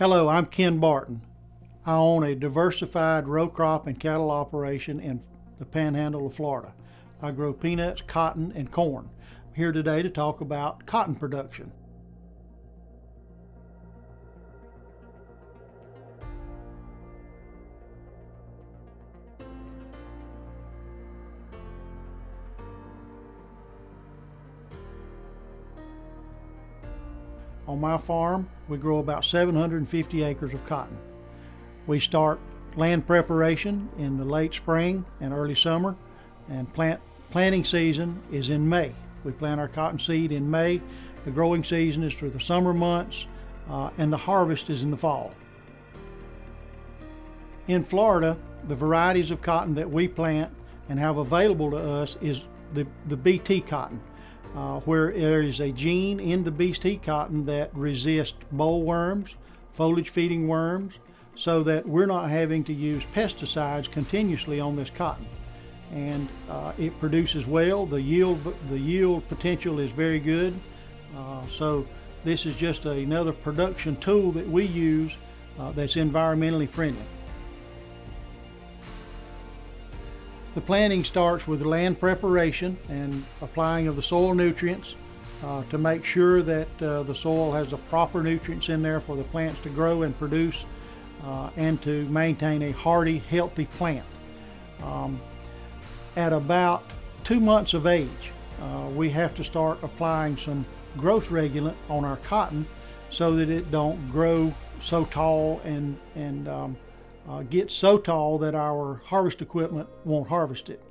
Hello, I'm Ken Barton. I own a diversified row crop and cattle operation in the Panhandle of Florida. I grow peanuts, cotton, and corn. I'm here today to talk about cotton production. On my farm, we grow about 750 acres of cotton. We start land preparation in the late spring and early summer, and planting season is in May. We plant our cotton seed in May. The growing season is through the summer months, and the harvest is in the fall. In Florida, the varieties of cotton that we plant and have available to us is the BT cotton. Where there is a gene in the BT cotton that resists bollworms, foliage-feeding worms, so that we're not having to use pesticides continuously on this cotton. And it produces well. The yield potential is very good. So this is just another production tool that we use that's environmentally friendly. The planting starts with land preparation and applying of the soil nutrients to make sure that the soil has the proper nutrients in there for the plants to grow and produce and to maintain a hardy, healthy plant. At about 2 months of age, we have to start applying some growth regulant on our cotton so that it don't grow so tall and get so tall that our harvest equipment won't harvest it.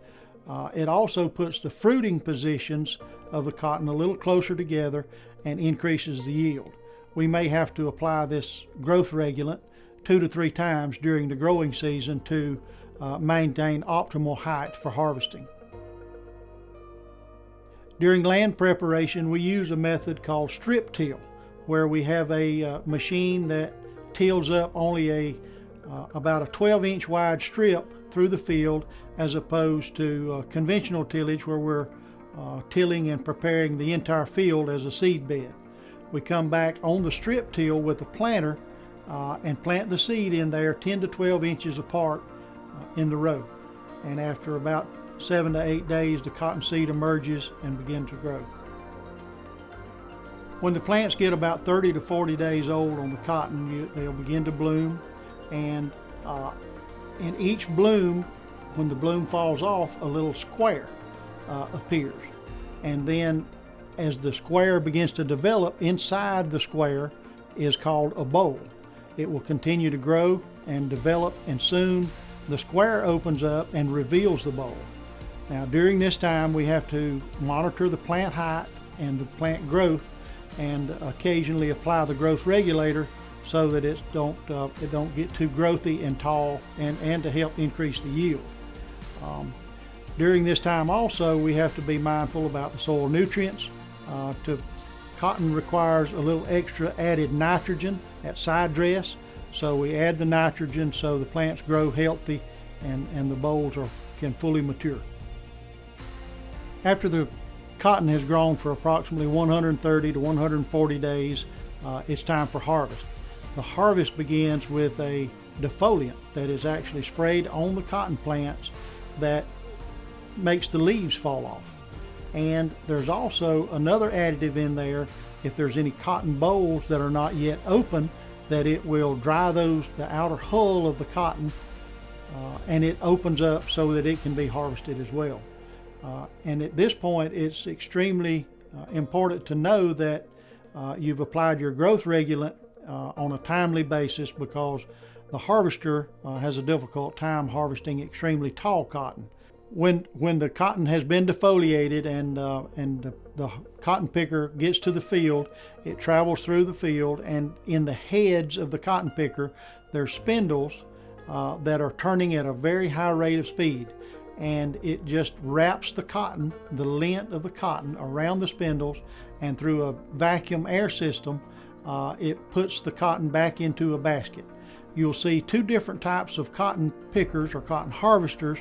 It also puts the fruiting positions of the cotton a little closer together and increases the yield. We may have to apply this growth regulant 2 to 3 times during the growing season to maintain optimal height for harvesting. During land preparation, we use a method called strip till, where we have a machine that tills up only about a 12-inch wide strip through the field, as opposed to conventional tillage where we're tilling and preparing the entire field as a seed bed. We come back on the strip till with a planter and plant the seed in there 10 to 12 inches apart in the row. And after about 7 to 8 days, the cotton seed emerges and begins to grow. When the plants get about 30 to 40 days old on the cotton, they'll begin to bloom. And in each bloom, when the bloom falls off, a little square appears. And then as the square begins to develop, inside the square is called a boll. It will continue to grow and develop, and soon the square opens up and reveals the boll. Now during this time, we have to monitor the plant height and the plant growth, and occasionally apply the growth regulator so that it don't get too growthy and tall, and to help increase the yield. During this time also, we have to be mindful about the soil nutrients. Cotton requires a little extra added nitrogen at side dress, so we add the nitrogen so the plants grow healthy and the bolls can fully mature. After the cotton has grown for approximately 130 to 140 days, it's time for harvest. The harvest begins with a defoliant that is actually sprayed on the cotton plants that makes the leaves fall off. And there's also another additive in there, if there's any cotton bolls that are not yet open, that it will dry the outer hull of the cotton, and it opens up so that it can be harvested as well. And at this point, it's extremely important to know that you've applied your growth regulant on a timely basis, because the harvester has a difficult time harvesting extremely tall cotton. When the cotton has been defoliated and the cotton picker gets to the field, it travels through the field, and in the heads of the cotton picker there's spindles that are turning at a very high rate of speed, and it just wraps the cotton, the lint of the cotton, around the spindles, and through a vacuum air system it puts the cotton back into a basket. You'll see 2 different types of cotton pickers or cotton harvesters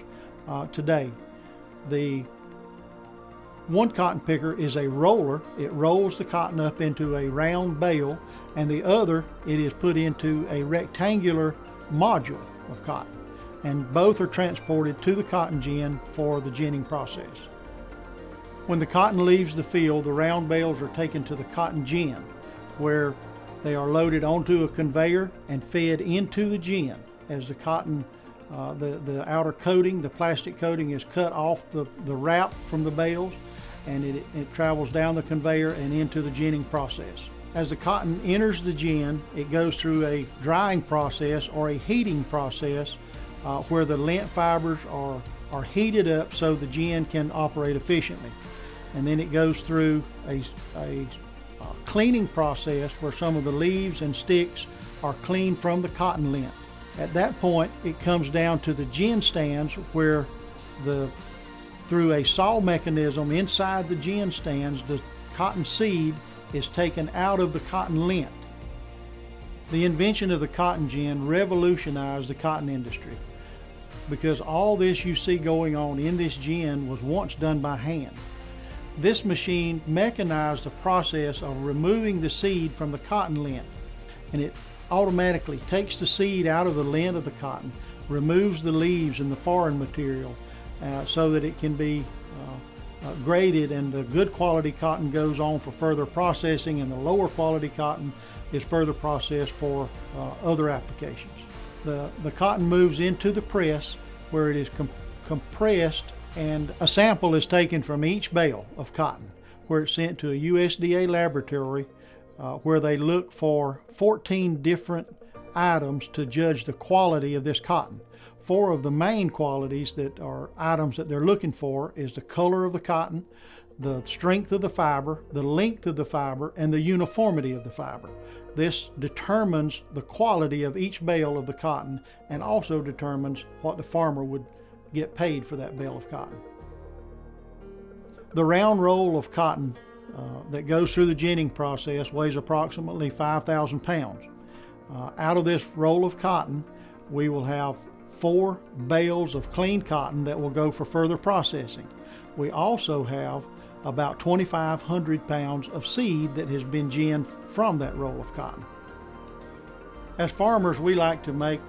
today. The One cotton picker is a roller. It rolls the cotton up into a round bale, and the other, it is put into a rectangular module of cotton. And both are transported to the cotton gin for the ginning process. When the cotton leaves the field, the round bales are taken to the cotton gin, where they are loaded onto a conveyor and fed into the gin. As the cotton, the outer coating, the plastic coating, is cut off the wrap from the bales, and it travels down the conveyor and into the ginning process. As the cotton enters the gin, it goes through a drying process or a heating process where the lint fibers are heated up so the gin can operate efficiently. And then it goes through a cleaning process where some of the leaves and sticks are cleaned from the cotton lint. At that point, it comes down to the gin stands where through a saw mechanism inside the gin stands, the cotton seed is taken out of the cotton lint. The invention of the cotton gin revolutionized the cotton industry, because all this you see going on in this gin was once done by hand. This machine mechanized the process of removing the seed from the cotton lint, and it automatically takes the seed out of the lint of the cotton, removes the leaves and the foreign material so that it can be graded, and the good quality cotton goes on for further processing, and the lower quality cotton is further processed for other applications. The cotton moves into the press where it is compressed, and a sample is taken from each bale of cotton, where it's sent to a USDA laboratory where they look for 14 different items to judge the quality of this cotton. 4 of the main qualities that are items that they're looking for is the color of the cotton, the strength of the fiber, the length of the fiber, and the uniformity of the fiber. This determines the quality of each bale of the cotton, and also determines what the farmer would get paid for that bale of cotton. The round roll of cotton that goes through the ginning process weighs approximately 5,000 pounds. Out of this roll of cotton, we will have 4 bales of clean cotton that will go for further processing. We also have about 2,500 pounds of seed that has been ginned from that roll of cotton. As farmers, we like to make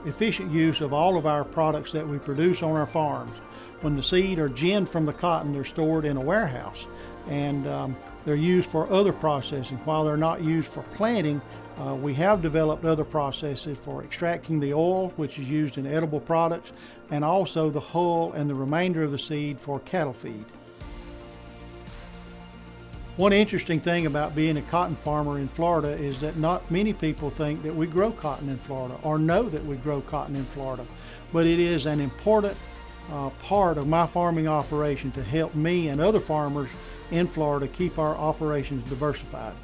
efficient use of all of our products that we produce on our farms. When the seed are ginned from the cotton, they're stored in a warehouse, and they're used for other processing. While they're not used for planting, we have developed other processes for extracting the oil, which is used in edible products, and also the hull and the remainder of the seed for cattle feed. One interesting thing about being a cotton farmer in Florida is that not many people think that we grow cotton in Florida or know that we grow cotton in Florida, but it is an important part of my farming operation to help me and other farmers in Florida keep our operations diversified.